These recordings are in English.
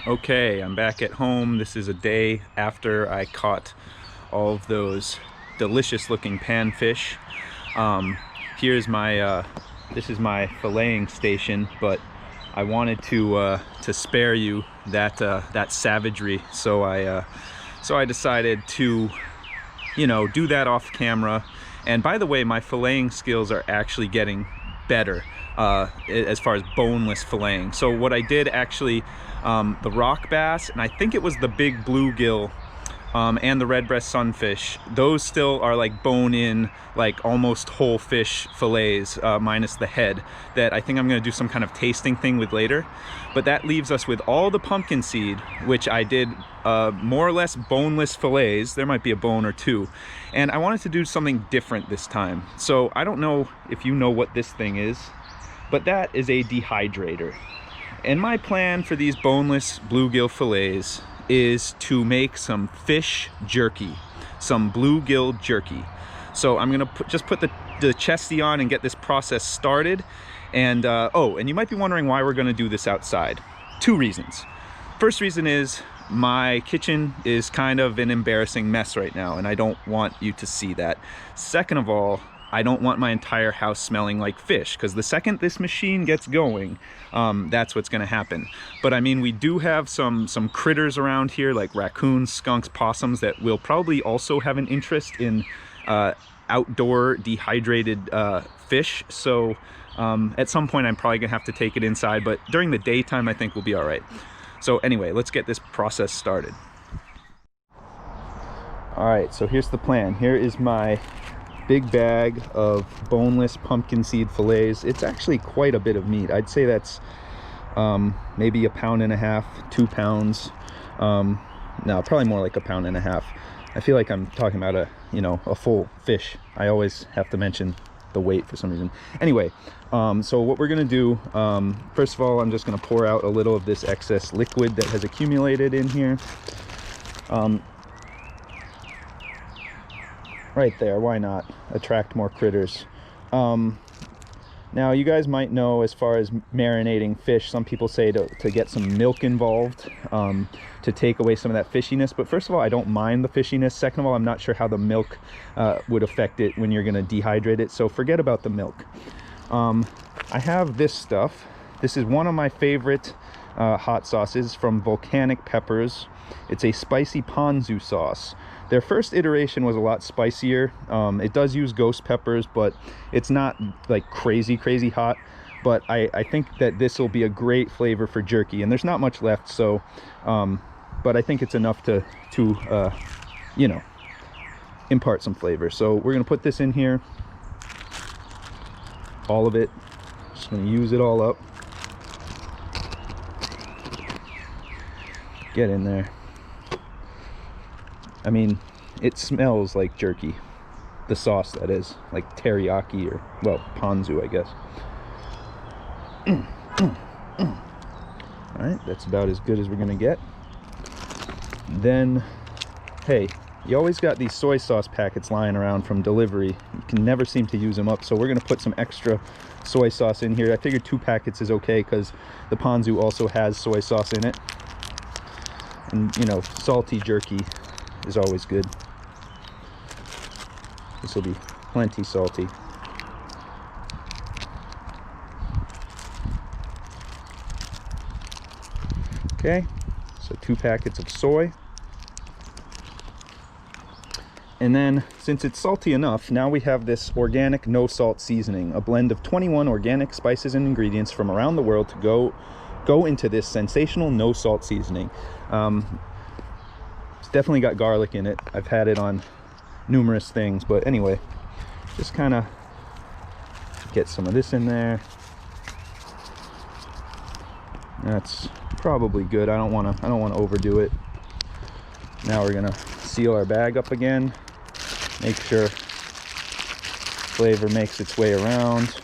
Okay, I'm back at home. This is a day after I caught all of those delicious looking panfish. Here's my this is my filleting station, but I wanted to spare you that that savagery, so I decided to, you know, do that off camera. And by the way, my filleting skills are actually getting better as far as boneless filleting. So what I did actually, the rock bass, and I think it was the big bluegill, and the red breast sunfish, those still are like bone in, like almost whole fish fillets, minus the head, that I think I'm gonna do some kind of tasting thing with later. But that leaves us with all the pumpkin seed, which I did more or less boneless fillets. There might be a bone or two. And I wanted to do something different this time. So I don't know if you know what this thing is, but that is a dehydrator. And my plan for these boneless bluegill fillets is to make some fish jerky, some bluegill jerky. So I'm gonna just put the chesty on and get this process started. And oh, and you might be wondering why we're gonna do this outside. Two reasons. First reason is my kitchen is kind of an embarrassing mess right now, and I don't want you to see that. Second of all, I don't want my entire house smelling like fish, because the second this machine gets going, that's what's going to happen. But I mean, we do have some critters around here, like raccoons, skunks, possums, that will probably also have an interest in outdoor dehydrated fish. So at some point I'm probably gonna have to take it inside, but during the daytime I think we'll be all right. So anyway, let's get this process started. All right, so here's the plan. Here is my big bag of boneless pumpkin seed fillets. It's actually quite a bit of meat. I'd say that's maybe 1.5 pounds, 2 pounds. No, probably more like 1.5 pounds. I feel like I'm talking about a full fish. I always have to mention the weight for some reason. Anyway, so what we're gonna do, first of all, I'm just gonna pour out a little of this excess liquid that has accumulated in here. Right there, why not? Attract more critters. Now, you guys might know, as far as marinating fish, some people say to get some milk involved to take away some of that fishiness. But first of all, I don't mind the fishiness. Second of all, I'm not sure how the milk would affect it when you're going to dehydrate it. So forget about the milk. I have this stuff. This is one of my favorite hot sauces from Volcanic Peppers. It's a spicy ponzu sauce. Their first iteration was a lot spicier. It does use ghost peppers, but it's not like crazy hot. But I think that this will be a great flavor for jerky, and there's not much left, so but I think it's enough to you know, impart some flavor. So we're gonna put this in here, all of it. Just gonna use it all up. Get in there. I mean, it smells like jerky. The sauce, that is, like teriyaki, or, well, ponzu, I guess. All right, that's about as good as we're gonna get. Then, hey, you always got these soy sauce packets lying around from delivery. You can never seem to use them up, so we're gonna put some extra soy sauce in here. I figured 2 packets is okay because the ponzu also has soy sauce in it. And, you know, salty jerky is always good. This will be plenty salty. Okay, so 2 packets of soy. And then, since it's salty enough, now we have this organic no salt seasoning, a blend of 21 organic spices and ingredients from around the world to go into this sensational no salt seasoning. It's definitely got garlic in it. I've had it on numerous things, but anyway, just kind of get some of this in there. That's probably good. I don't want to overdo it. Now we're gonna seal our bag up again, make sure flavor makes its way around.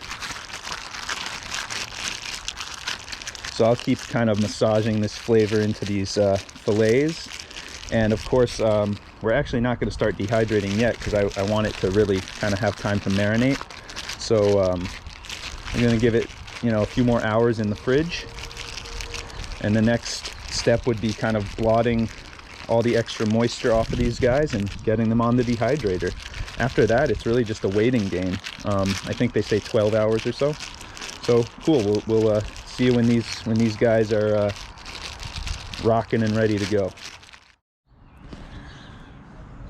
So I'll keep kind of massaging this flavor into these fillets. And of course, we're actually not going to start dehydrating yet because I want it to really kind of have time to marinate. So I'm going to give it, you know, a few more hours in the fridge. And the next step would be kind of blotting all the extra moisture off of these guys and getting them on the dehydrator. After that, it's really just a waiting game. I think they say 12 hours or so. So cool. We'll see you when these guys are rocking and ready to go.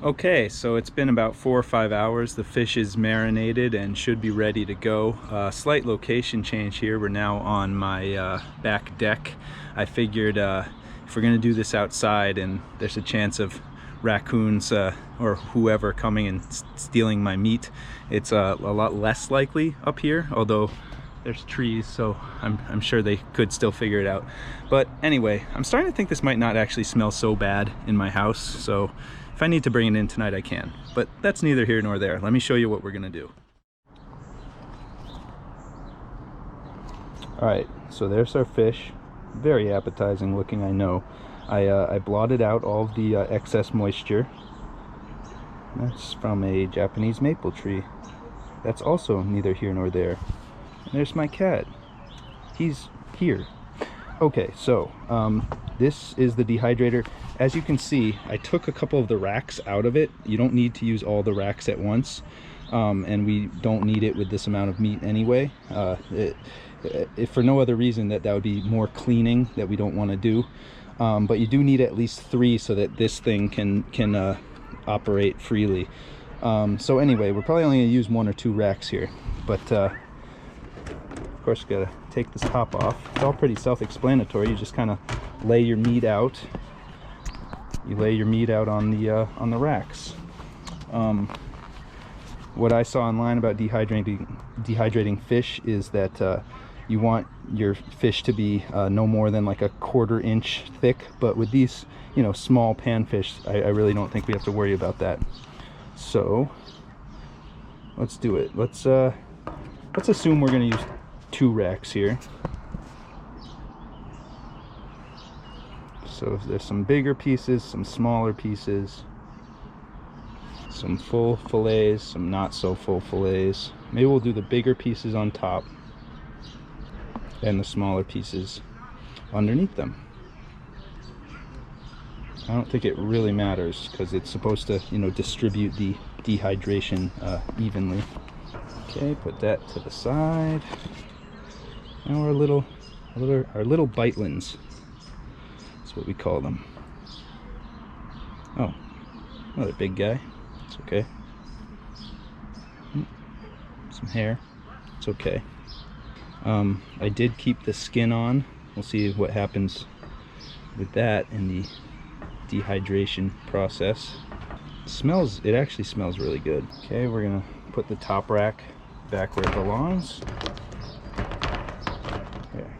Okay, so it's been about 4 or 5 hours. The fish is marinated and should be ready to go. Slight location change here. We're now on my back deck. I figured if we're gonna do this outside and there's a chance of raccoons or whoever coming and stealing my meat, it's a lot less likely up here, although there's trees, so I'm sure they could still figure it out. But anyway, I'm starting to think this might not actually smell so bad in my house, so if I need to bring it in tonight, I can. But that's neither here nor there. Let me show you what we're gonna do. All right, so there's our fish. Very appetizing looking, I know. I blotted out all of the excess moisture. That's from a Japanese maple tree. That's also neither here nor there. And there's my cat. He's here. Okay, so this is the dehydrator. As you can see, I took a couple of the racks out of it. You don't need to use all the racks at once, and we don't need it with this amount of meat anyway. If for no other reason that would be more cleaning that we don't want to do. But you do need at least 3 so that this thing can operate freely. So anyway, we're probably only going to use 1 or 2 racks here, but of course you gotta take this top off. It's all pretty self-explanatory. You just kind of lay your meat out. You lay your meat out on the racks. What I saw online about dehydrating fish is that you want your fish to be no more than like a 1/4 inch thick, but with these, you know, small panfish, I really don't think we have to worry about that. So let's do it. Let's assume we're going to use 2 racks here. So there's some bigger pieces, some smaller pieces, some full fillets, some not so full fillets. Maybe we'll do the bigger pieces on top and the smaller pieces underneath them. I don't think it really matters because it's supposed to, you know, distribute the dehydration evenly. Okay, put that to the side. Now our little bitelins. That's what we call them. Oh, another big guy. It's okay. Some hair. It's okay. I did keep the skin on. We'll see what happens with that in the dehydration process. It actually smells really good. Okay, we're gonna put the top rack back where it belongs. There.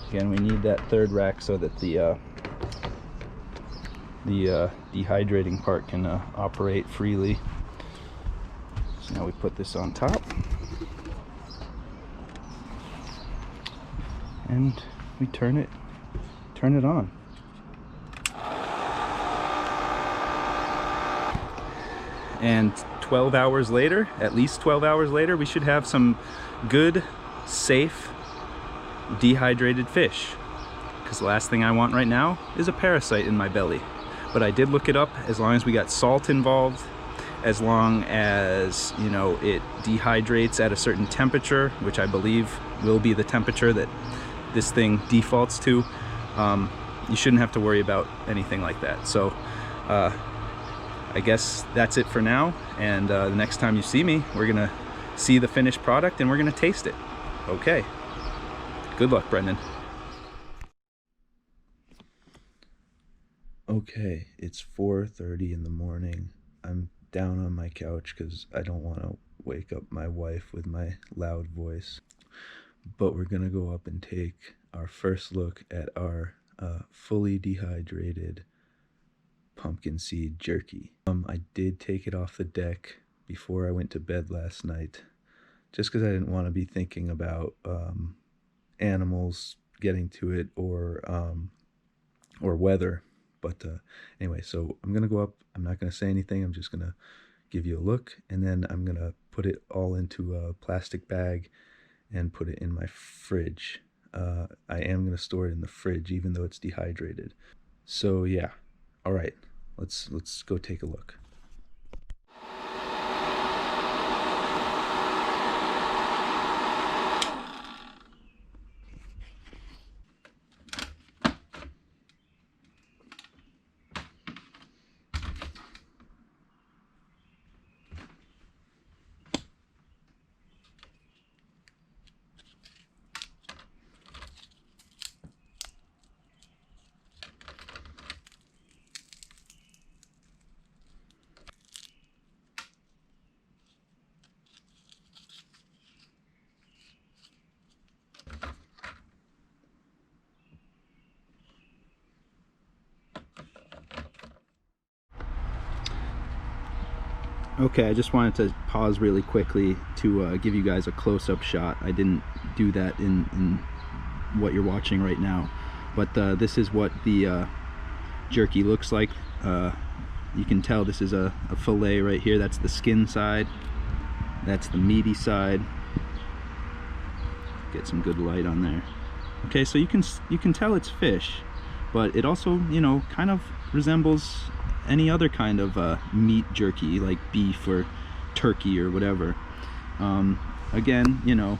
Again, we need that 3rd rack so that the dehydrating part can operate freely. So now we put this on top, and we turn it on. And 12 hours later, at least 12 hours later, we should have some good, safe, dehydrated fish. Because the last thing I want right now is a parasite in my belly. But I did look it up. As long as we got salt involved, as long as, you know, it dehydrates at a certain temperature, which I believe will be the temperature that this thing defaults to, you shouldn't have to worry about anything like that. So I guess that's it for now, and the next time you see me, we're gonna see the finished product and we're gonna taste it. Okay, good luck, Brendan. Okay, it's 4:30 in the morning. I'm down on my couch because I don't want to wake up my wife with my loud voice, but we're gonna go up and take our first look at our fully dehydrated pumpkin seed jerky. I did take it off the deck before I went to bed last night, just because I didn't want to be thinking about animals getting to it or weather. But anyway, so I'm gonna go up. I'm not gonna say anything. I'm just gonna give you a look, and then I'm gonna put it all into a plastic bag and put it in my fridge. I am going to store it in the fridge even though it's dehydrated. So yeah, all right, let's go take a look. Okay, I just wanted to pause really quickly to give you guys a close-up shot. I didn't do that in what you're watching right now, but this is what the jerky looks like. You can tell this is a fillet right here. That's the skin side. That's the meaty side. Get some good light on there. Okay, so you can tell it's fish, but it also, you know, kind of resembles any other kind of meat jerky, like beef or turkey or whatever. Again, you know,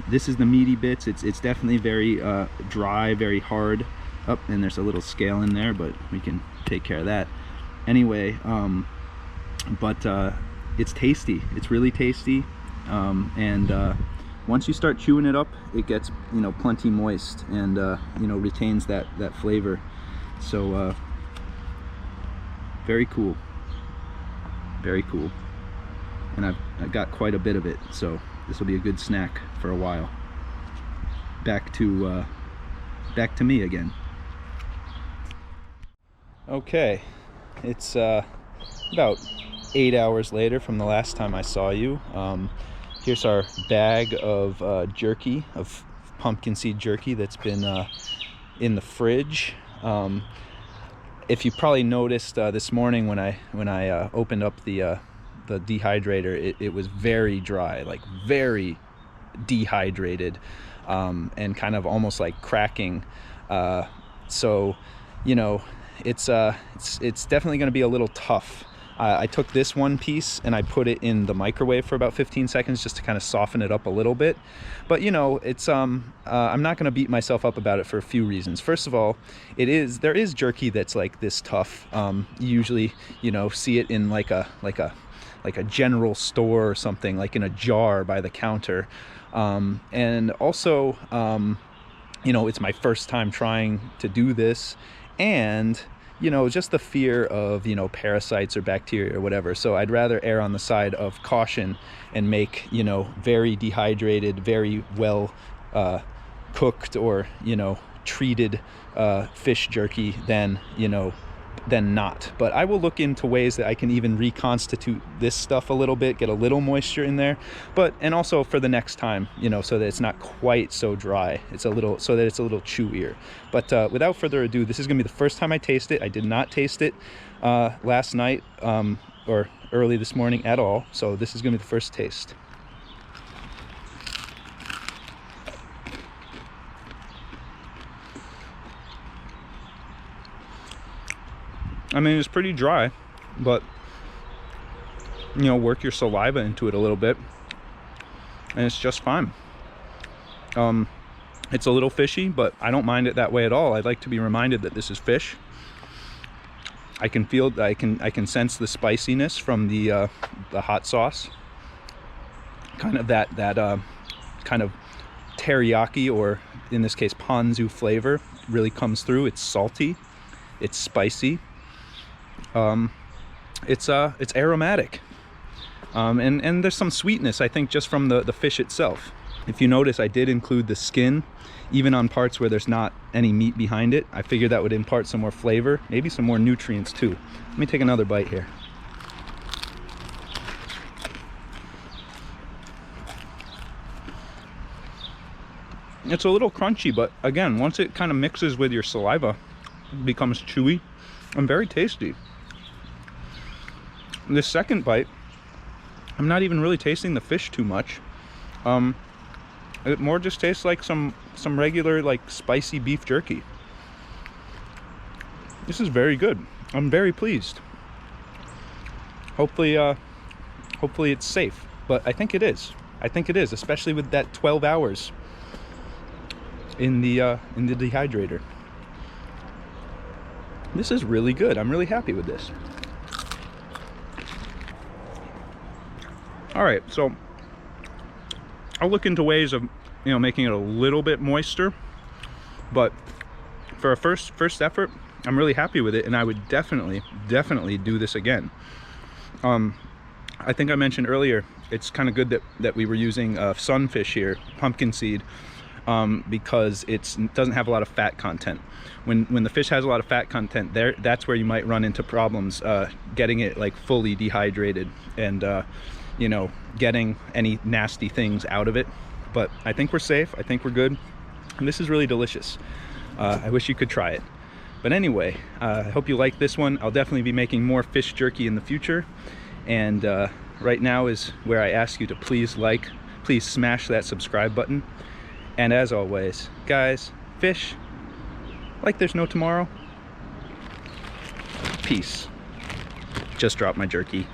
this is the meaty bits. It's definitely very dry, very hard. Oh, and there's a little scale in there, but we can take care of that anyway. It's tasty. It's really tasty, and once you start chewing it up, it gets, you know, plenty moist, and you know, retains that flavor. So very cool, very cool. And I've got quite a bit of it, so this will be a good snack for a while. Back to me again. Okay, it's about 8 hours later from the last time I saw you. Here's our bag of jerky, of pumpkin seed jerky that's been in the fridge. If you probably noticed this morning when I opened up the dehydrator, it was very dry, like very dehydrated, and kind of almost like cracking. So, you know, it's definitely going to be a little tough. I took this one piece and I put it in the microwave for about 15 seconds just to kind of soften it up a little bit. But you know, it's I'm not going to beat myself up about it for a few reasons. First of all, there is jerky that's like this tough. You usually, you know, see it in like a general store or something, like in a jar by the counter. And also, you know, it's my first time trying to do this, and you know, just the fear of, you know, parasites or bacteria or whatever. So I'd rather err on the side of caution and make, you know, very dehydrated, very well cooked, or, you know, treated fish jerky than, you know, than not. But I will look into ways that I can even reconstitute this stuff a little bit, get a little moisture in there, and also for the next time, you know, so that it's not quite so dry. So that it's a little chewier. But without further ado, this is gonna be the first time I taste it. I did not taste it last night or early this morning at all. So this is gonna be the first taste. I mean, it's pretty dry, but, you know, work your saliva into it a little bit and it's just fine. It's a little fishy, but I don't mind it that way at all. I'd like to be reminded that this is fish. I can feel, I can sense the spiciness from the hot sauce. Kind of that kind of teriyaki, or in this case ponzu flavor, really comes through. It's salty, it's spicy. It's aromatic, and there's some sweetness, I think, just from the fish itself. If you notice, I did include the skin, even on parts where there's not any meat behind it. I figured that would impart some more flavor, maybe some more nutrients too. Let me take another bite here. It's a little crunchy, but again, once it kind of mixes with your saliva, it becomes chewy and very tasty. This second bite, I'm not even really tasting the fish too much. It more just tastes like some some regular like spicy beef jerky. This is very good. I'm very pleased. Hopefully hopefully it's safe, but I think it is. I think it is, especially with that 12 hours in the dehydrator. This is really good. I'm really happy with this. All right, so I'll look into ways of, you know, making it a little bit moister, but for a first effort, I'm really happy with it, and I would definitely do this again. I think I mentioned earlier, it's kind of good that we were using sunfish here, pumpkin seed, because it doesn't have a lot of fat content. When the fish has a lot of fat content, that's where you might run into problems getting it like fully dehydrated and you know, getting any nasty things out of it. But I think we're safe. I think we're good, and this is really delicious. I wish you could try it. But anyway, I hope you like this one. I'll definitely be making more fish jerky in the future, and right now is where I ask you to please smash that subscribe button. And as always, guys, fish like there's no tomorrow. Peace. Just dropped my jerky.